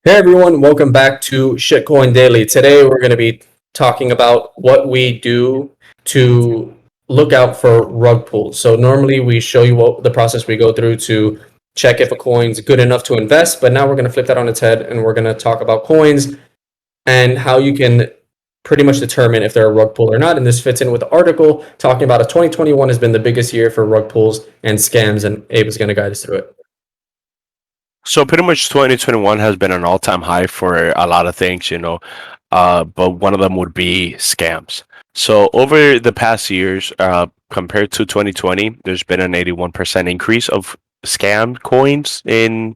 Hey everyone, welcome back to Shitcoin Daily. Today we're going to be talking about what we do to look out for rug pulls. So normally we show you what the process we go through to check if a coin's good enough to invest, but now we're going to flip that on its head and we're going to talk about coins and how you can pretty much determine if they're a rug pull or not. And this fits in with the article talking about 2021 has been the biggest year for rug pulls and scams, and Abe is going to guide us through it. So pretty much 2021 has been an all-time high for a lot of things. But one of them would be scams. So over the past years, compared to 2020, there's been an 81% increase of scam coins in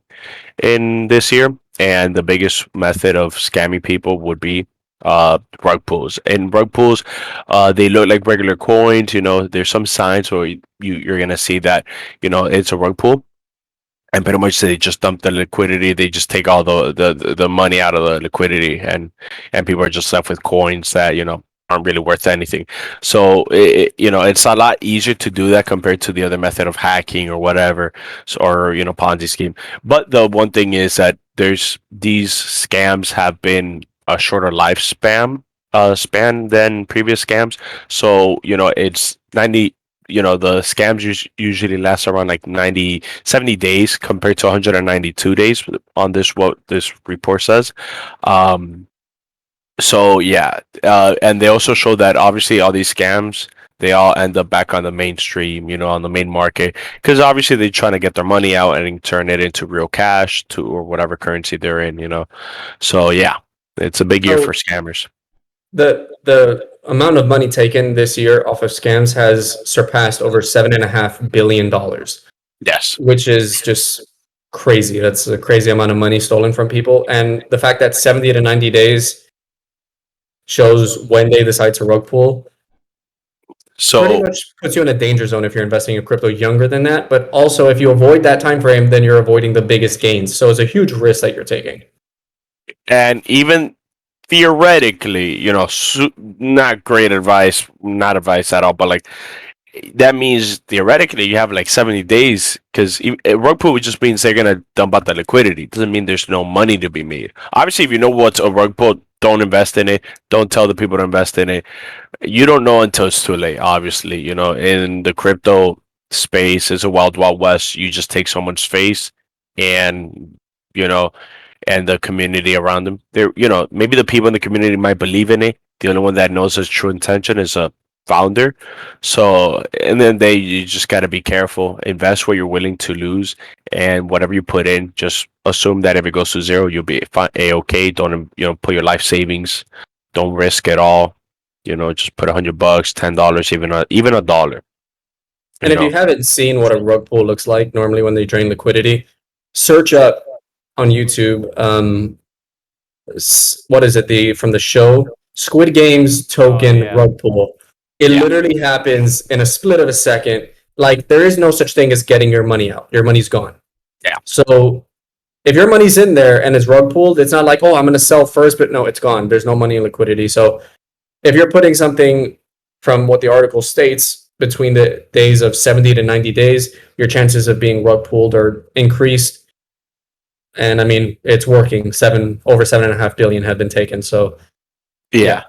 this year, and the biggest method of scamming people would be rug pulls. And rug pulls, they look like regular coins. There's some signs where you're gonna see that it's a rug pull, and pretty much they just dump the liquidity. They just take all the money out of the liquidity, and people are just left with coins that aren't really worth anything. So it's a lot easier to do that compared to the other method of hacking or whatever, or Ponzi scheme. But the one thing is that there's these scams have been a shorter lifespan span than previous scams. So it's 90. The scams usually last around like 70 days compared to 192 days on what this report says. So yeah, and they also show that obviously all these scams, they all end up back on the mainstream, on the main market, because obviously they're trying to get their money out and turn it into real cash or whatever currency they're in. So yeah, it's a big year for So scammers. the amount of money taken this year off of scams has surpassed over $7.5 billion, Yes. which is just crazy. That's a crazy amount of money stolen from people. And the fact that 70 to 90 days shows when they decide to rug pull pretty So much puts you in a danger zone if you're investing in crypto younger than that. But also, if you avoid that time frame, then you're avoiding the biggest gains. So it's a huge risk that you're taking. and even theoretically, not great advice, not advice at all, but like that means theoretically you have like 70 days, because rug pull just means they're gonna dump out the liquidity. Doesn't mean there's no money to be made. Obviously, if you know what's a rug pull, don't invest in it. Don't tell the people to invest in it. You don't know until it's too late. Obviously, in the crypto space, it's a wild west. You just take someone's face, and you know and the community around them. Maybe the people in the community might believe in it. The only one that knows his true intention is a founder. So, and then you just got to be careful. Invest what you're willing to lose, and whatever you put in, just assume that if it goes to zero, you'll be fine, okay. Don't put your life savings. Don't risk it all. Just put $100, $10, even a dollar. And You if you know. haven't seen what a rug pull looks like, normally when they drain liquidity, search up on YouTube. What is it? The from the show Squid Game's Oh token yeah. rug pull. It Yeah. literally happens in a split of a second. Like there is no such thing as getting your money out. Your money's gone. Yeah. So if your money's in there and it's rug pulled, it's not like, oh, I'm going to sell first, but no, it's gone. There's no money in liquidity. So if you're putting something from what the article states between the days of 70 to 90 days, your chances of being rug pulled are increased. And I mean, it's working. Over 7.5 billion have been taken. So Yeah.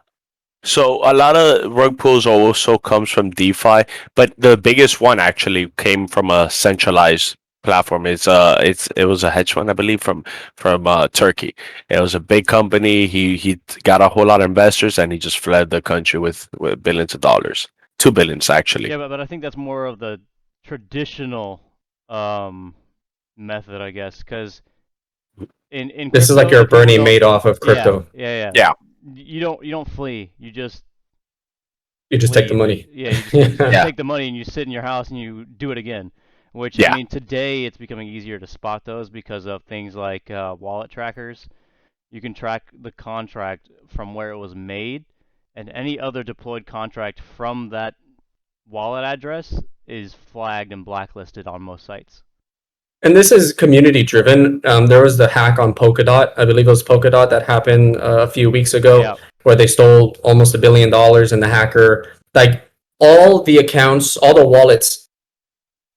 So a lot of rug pulls also comes from DeFi, but the biggest one actually came from a centralized platform. It was a hedge fund, I believe, from Turkey. It was a big company. He got a whole lot of investors, and he just fled the country with billions of dollars, 2 billions actually. Yeah, but I think that's more of the traditional method, I guess, because in this is like crypto, your people Bernie don't. Madoff of Yeah, crypto. yeah, yeah. Yeah. You don't flee. You just You just take the leave. money. Yeah, you just Yeah. take the money and you sit in your house and you do it again. Which I Yeah. mean, today it's becoming easier to spot those because of things like wallet trackers. You can track the contract from where it was made, and any other deployed contract from that wallet address is flagged and blacklisted on most sites. And this is community driven. There was the hack on Polkadot. I believe it was Polkadot that happened a few weeks ago, Yeah. where they stole almost $1 billion, and the hacker, like all the accounts, all the wallets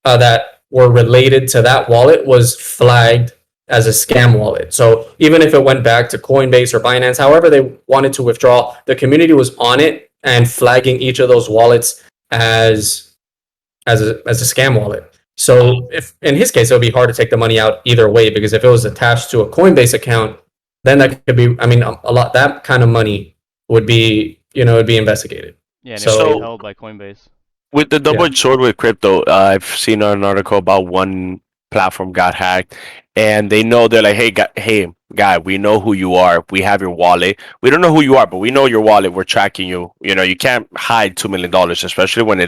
that were related to that wallet was flagged as a scam wallet. So even if it went back to Coinbase or Binance, however they wanted to withdraw, the community was on it and flagging each of those wallets as a scam wallet. So if in his case, it would be hard to take the money out either way, because if it was attached to a Coinbase account, then that could be, I mean, a lot, that kind of money would be, it'd be investigated. Yeah, and it So- would be held by Coinbase. With the double-edged sword with crypto, I've seen an article about one platform got hacked, and they know, they're like, hey, guy, we know who you are. We have your wallet. We don't know who you are, but we know your wallet. We're tracking you. You can't hide $2 million, especially when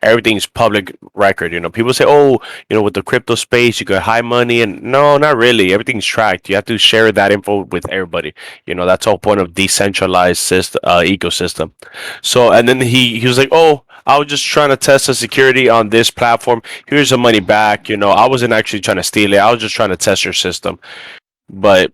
everything's public record. People say, oh, with the crypto space, you could hide money, and no, not really. Everything's tracked. You have to share that info with everybody. That's the whole point of decentralized ecosystem. So, and then he was like, oh, I was just trying to test the security on this platform. Here's the money back. I wasn't actually trying to steal it. I was just trying to test your system. But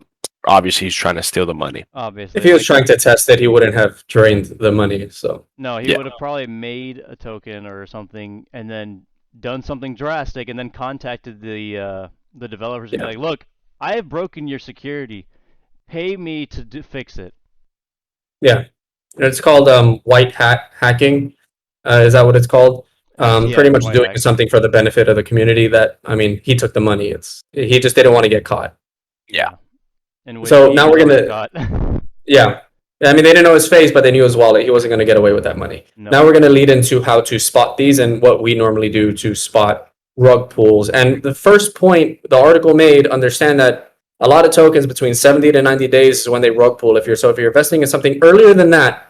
obviously, he's trying to steal the money. Obviously. If he was trying to test it, he wouldn't have drained the money. So No, he would have probably made a token or something and then done something drastic and then contacted the developers and be like, look, I have broken your security. Pay me to fix it. yeah, it's called white hat hacking. Is that what it's called? Yeah, Pretty much white doing hack. something for the benefit of the community. That, I mean, he took the money. He just didn't want to get caught. Yeah. And So now we're gonna- got. Yeah. I mean, they didn't know his face, but they knew his wallet. He wasn't going to get away with that money. No. Now we're going to lead into how to spot these and what we normally do to spot rug pulls. And the first point the article made, understand that a lot of tokens between 70 to 90 days is when they rug pull. If you're investing in something earlier than that,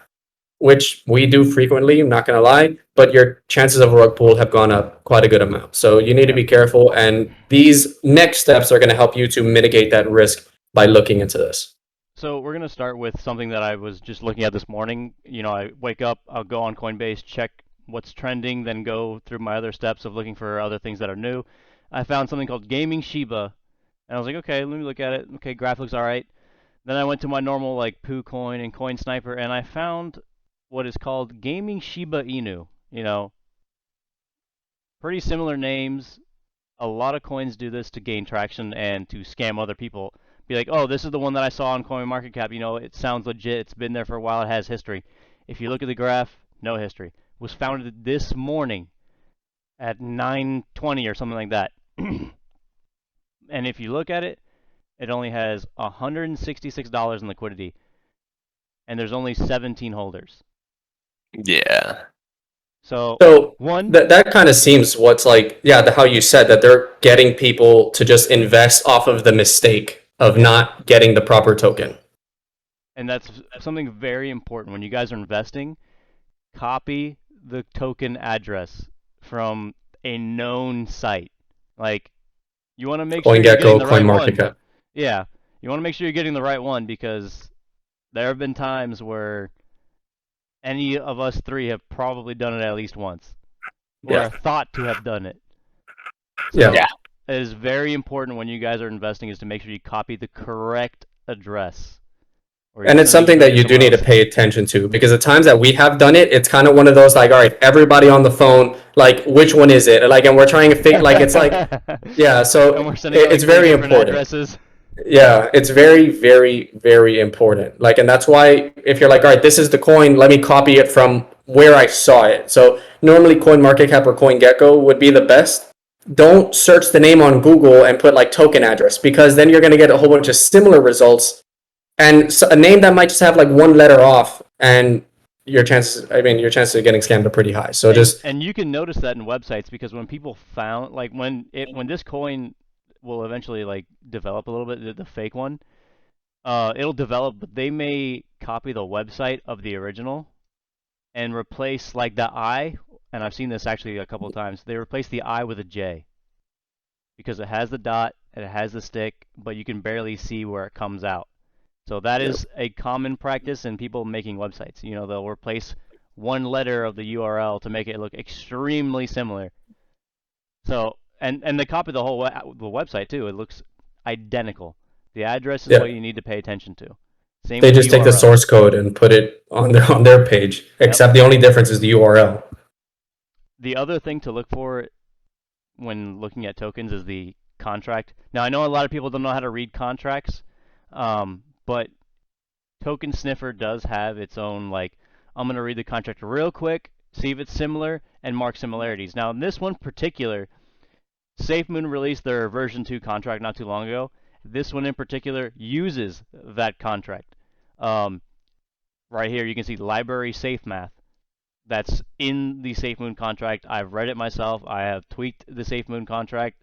which we do frequently, I'm not going to lie, but your chances of a rug pull have gone up quite a good amount. So you need to be careful. And these next steps are going to help you to mitigate that risk by looking into this. So we're going to start with something that I was just looking at this morning. I wake up, I'll go on Coinbase, check what's trending, then go through my other steps of looking for other things that are new. I found something called Gaming Shiba, and I was like, okay, let me look at it. Okay, graph looks all right. Then I went to my normal like Poo Coin and Coin Sniper, and I found what is called Gaming Shiba Inu. Pretty similar names. A lot of coins do this to gain traction and to scam other people. Be like, oh, this is the one that I saw on CoinMarketCap. It sounds legit. It's been there for a while. It has history. If you look at the graph, no history. It was founded this morning at 9:20 or something like that. And if you look at it, it only has $166 in liquidity, and there's only 17 holders. Yeah. So one, that kind of seems what's like, how you said that they're getting people to just invest off of the mistake of not getting the proper token. and that's something very important when you guys are investing. Copy the token address from a known site. Like, you want to make sure you're getting the right one. CoinMarketCap. Yeah, you want to make sure you're getting the right one, because there have been times where any of us three have probably done it at least once, or are thought to have done it. So Yeah. it is very important when you guys are investing is to make sure you copy the correct address. And it's something that you do need to pay attention to, because the times that we have done it, it's kind of one of those like, all right, everybody on the phone, like, which one is it? Like, and we're trying to figure, like, it's like, so and we're sending it's very different important. addresses. Yeah, it's very, very, very important. Like, and that's why if you're like, all right, this is the coin, let me copy it from where I saw it. So normally CoinMarketCap or CoinGecko would be the best. Don't search the name on Google and put like token address, because then you're going to get a whole bunch of similar results, and so a name that might just have like one letter off, and your chances of getting scammed are pretty high. So and you can notice that in websites, because when people found, like, when this coin will eventually like develop a little bit, the fake one, it'll develop, but they may copy the website of the original and replace like the I, and I've seen this actually a couple of times. They replace the I with a J, because it has the dot and it has the stick, but you can barely see where it comes out. So that is a common practice in people making websites. They'll replace one letter of the URL to make it look extremely similar. So, and they copy the whole the website too. It looks identical. The address is what you need to pay attention to. Same. they with just take the URL. source code and put it on their page, except the only difference is the URL. The other thing to look for when looking at tokens is the contract. Now, I know a lot of people don't know how to read contracts, but Token Sniffer does have its own, like, I'm going to read the contract real quick, see if it's similar, and mark similarities. Now, in this one particular, SafeMoon released their version 2 contract not too long ago. This one in particular uses that contract. Right here, you can see library safe math. That's in the SafeMoon contract. I've read it myself. I have tweaked the SafeMoon contract.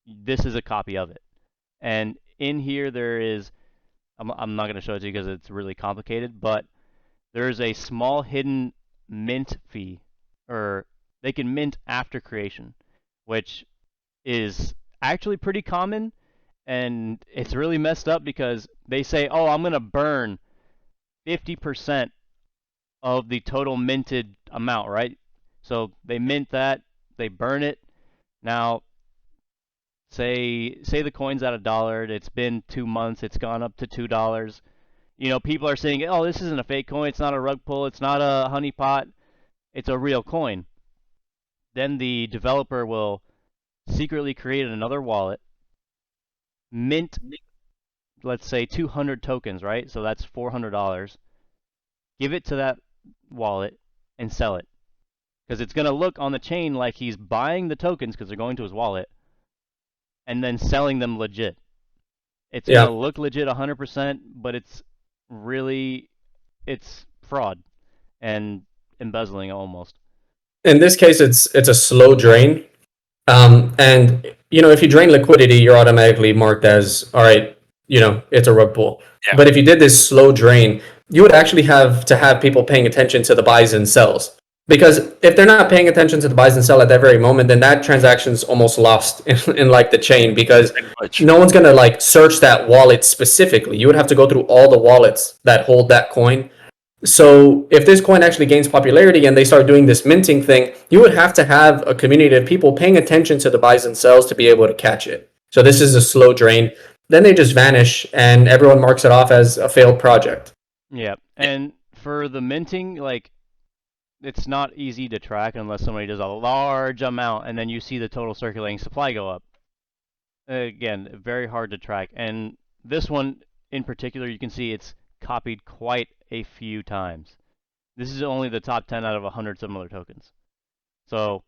This is a copy of it. And in here there is, I'm not going to show it to you because it's really complicated, but there's a small hidden mint fee, or they can mint after creation, which is actually pretty common, and it's really messed up because they say, oh, I'm going to burn 50% of the total minted amount, right? So they mint that, they burn it. Now, say the coin's at $1, it's been 2 months, it's gone up to $2. You know, people are saying, oh, this isn't a fake coin, it's not a rug pull, it's not a honeypot, it's a real coin. Then the developer will secretly create another wallet, mint, let's say 200 tokens, right? So that's $400. Give it to that wallet and sell it. Because it's going to look on the chain like he's buying the tokens because they're going to his wallet and then selling them legit. It's going to look legit 100%, but it's fraud and embezzling almost. In this case, it's a slow drain. And, you know, if you drain liquidity, you're automatically marked as, all right, you know, it's a rug pull. Yeah. But if you did this slow drain, you would actually have to have people paying attention to the buys and sells. Because if they're not paying attention to the buys and sell at that very moment, then that transaction's almost lost in like the chain, because no one's going to like search that wallet specifically. You would have to go through all the wallets that hold that coin. So if this coin actually gains popularity and they start doing this minting thing, you would have to have a community of people paying attention to the buys and sells to be able to catch it. So this is a slow drain. Then they just vanish and everyone marks it off as a failed project. Yeah. And for the minting, like, it's not easy to track unless somebody does a large amount and then you see the total circulating supply go up. Again, very hard to track. And this one in particular, you can see it's copied quite a few times. This is only the top 10 out of 100 similar tokens. So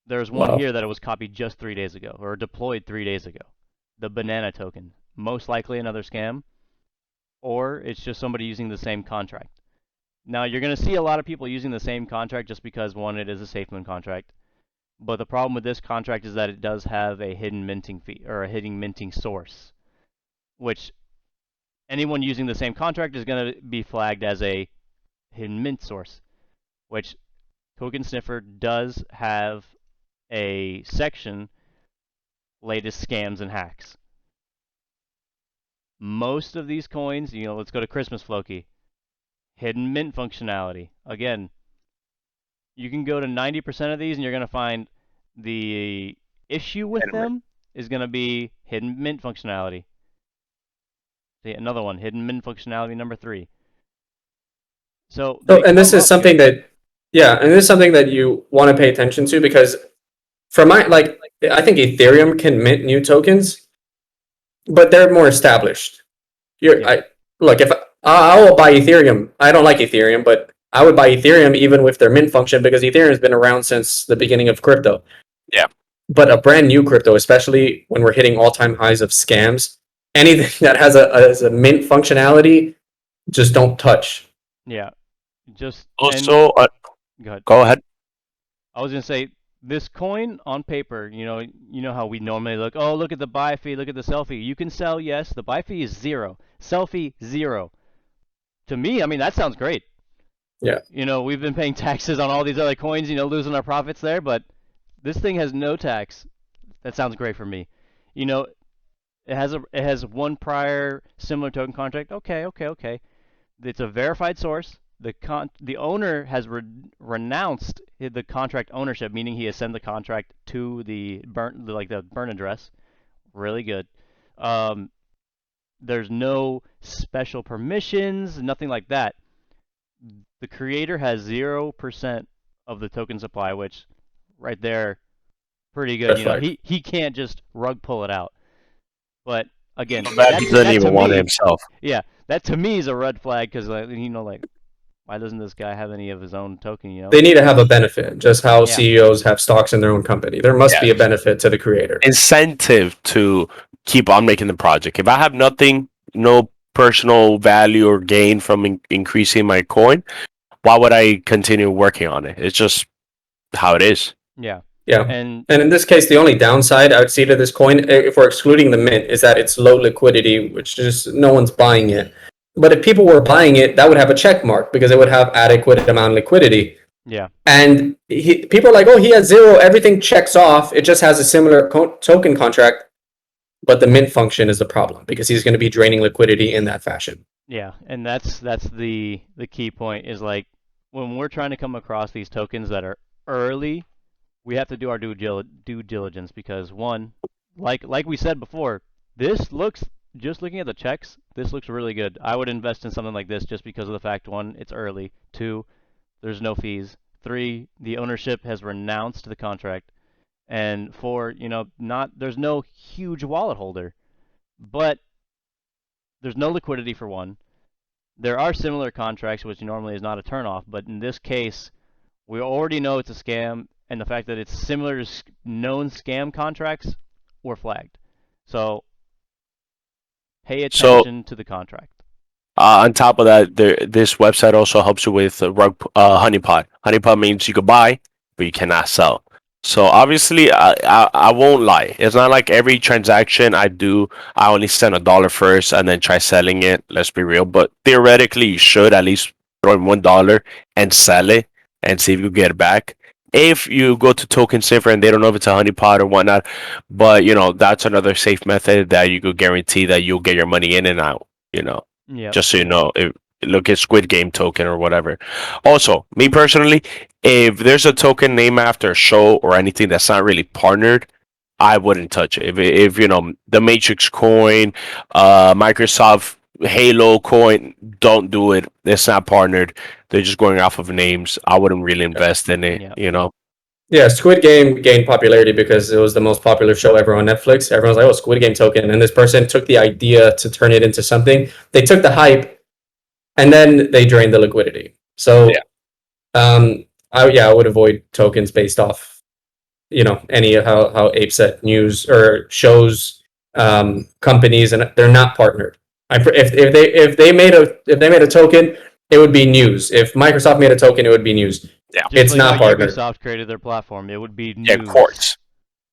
there's one here that it was copied just 3 days ago, or deployed 3 days ago. The banana token. Most likely another scam, or it's just somebody using the same contract. Now, you're going to see a lot of people using the same contract just because, one, it is a SafeMoon contract. But the problem with this contract is that it does have a hidden minting fee, or a hidden minting source, which anyone using the same contract is going to be flagged as a hidden mint source, which Token Sniffer does have a section, latest scams and hacks. Most of these coins, you know, let's go to Christmas Floki. Hidden mint functionality. Again, you can go to 90% of these and you're going to find the issue with them is going to be hidden mint functionality. See, another one, hidden mint functionality number 3. So and this is something that, and this is something that you want to pay attention to, because for my, like, I think Ethereum can mint new tokens, but they're more established. Look, if I will buy Ethereum. I don't like Ethereum, but I would buy Ethereum even with their mint function, because Ethereum has been around since the beginning of crypto. Yeah. But a brand new crypto, especially when we're hitting all-time highs of scams, anything that has a mint functionality, just don't touch. Yeah. Just also, go ahead. I was going to say, this coin on paper, you know how we normally look, oh, look at the buy fee, look at the sell fee. You can sell, yes, the buy fee is 0. Sell fee, 0. To me, I mean, that sounds great. Yeah. You know, we've been paying taxes on all these other coins, you know, losing our profits there, but this thing has no tax. That sounds great for me. You know, it has one prior similar token contract. Okay. It's a verified source. The owner has renounced the contract ownership, meaning he has sent the contract to the burn address. Really good. There's no special permissions, nothing like that. The creator has 0% of the token supply, which right there pretty good. Red You know, flag. he can't just rug pull it out. But again, That he doesn't even want it himself. yeah, that to me is a red flag because you know, like, why doesn't this guy have any of his own token? You know, They need to have a benefit, just how Yeah. CEOs have stocks in their own company. There must be a Yes. benefit to the creator. Incentive to keep on making the project. If I have nothing, no personal value or gain from increasing my coin, why would I continue working on it? It's just how it is. yeah, Yeah. and And in this case, the only downside I would see to this coin, if we're excluding the mint, is that it's low liquidity, which is no one's buying it. But if people were buying it, that would have a check mark because it would have adequate amount of liquidity. yeah, And people are like, oh, he has zero, everything checks off. It just has a similar token contract. But the mint function is the problem because he's going to be draining liquidity in that fashion. yeah, and that's the key point is like when we're trying to come across these tokens that are early, we have to do our due diligence because one, like we said before, this looks just looking at the checks, this looks really good. I would invest in something like this just because of the fact one, it's early. Two, there's no fees. Three, the ownership has renounced the contract. And four, you know, there's no huge wallet holder, but there's no liquidity for one. There are similar contracts, which normally is not a turnoff, but in this case, we already know it's a scam, and the fact that it's similar to known scam contracts were flagged. So pay attention to the contract. On top of that, this website also helps you with Honeypot. Honeypot means you can buy, but you cannot sell. So obviously, I won't lie. It's not like every transaction I do, I only send $1 first and then try selling it. Let's be real. But theoretically, you should at least throw in $1 and sell it and see if you get it back. If you go to Token Saver and they don't know if it's a honeypot or whatnot, but you know that's another safe method that you could guarantee that you'll get your money in and out. You know, Yeah. just so you know, look at Squid Game token or whatever. Also, me personally, if there's a token named after a show or anything that's not really partnered, I wouldn't touch it. If you know the Matrix coin, Microsoft Halo coin, don't do it. It's not partnered. They're just going off of names. I wouldn't really invest in it. Yeah. You know. Yeah, Squid Game gained popularity because it was the most popular show ever on Netflix. Everyone's like, oh, Squid Game token. And this person took the idea to turn it into something. They took the hype and then they drained the liquidity. So, I would avoid tokens based off, any of how ApeSet news or shows companies, and they're not partnered. If they made a token, it would be news. If Microsoft made a token, it would be news. Yeah, Just it's like not how partnered. Ubisoft created their platform, it would be news. Yeah, of course.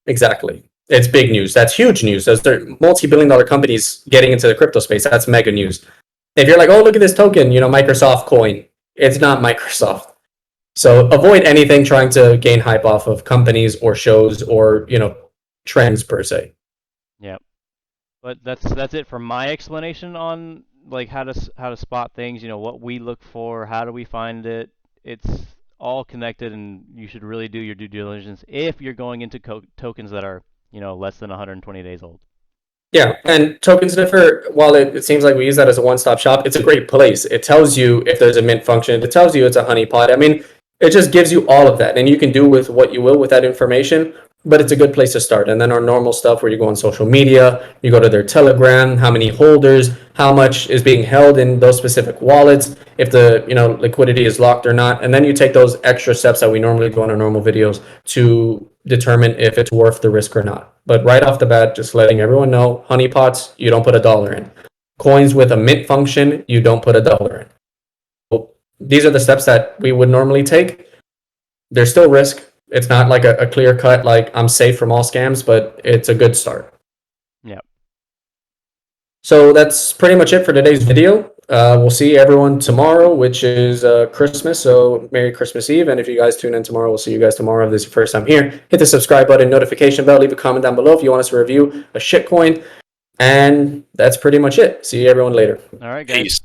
Exactly. It's big news. That's huge news. Those are multi-billion-dollar companies getting into the crypto space. That's mega news. If you're like, oh, look at this token, Microsoft coin. It's not Microsoft. So avoid anything trying to gain hype off of companies or shows or, trends per se. Yeah. But that's it for my explanation on like how to spot things, what we look for, how do we find it. It's all connected, and you should really do your due diligence if you're going into tokens that are, less than 120 days old. Yeah, and Token Sniffer, while it seems like we use that as a one-stop shop, it's a great place. It tells you if there's a mint function. It tells you it's a honeypot. I mean, it just gives you all of that, and you can do with what you will with that information, but it's a good place to start. And then our normal stuff where you go on social media, you go to their Telegram, how many holders, how much is being held in those specific wallets, if the liquidity is locked or not, and then you take those extra steps that we normally do on our normal videos to determine if it's worth the risk or not. But right off the bat, just letting everyone know, honeypots, you don't put $1 in. Coins with a mint function, you don't put $1 in. So these are the steps that we would normally take. There's still risk. It's not like a clear cut, like I'm safe from all scams, but it's a good start. Yeah. So that's pretty much it for today's video. We'll see everyone tomorrow, which is Christmas. So Merry Christmas Eve. And if you guys tune in tomorrow, we'll see you guys tomorrow. If this is your first time here, hit the subscribe button, notification bell, leave a comment down below if you want us to review a shitcoin. And that's pretty much it. See everyone later. All right, guys. Peace.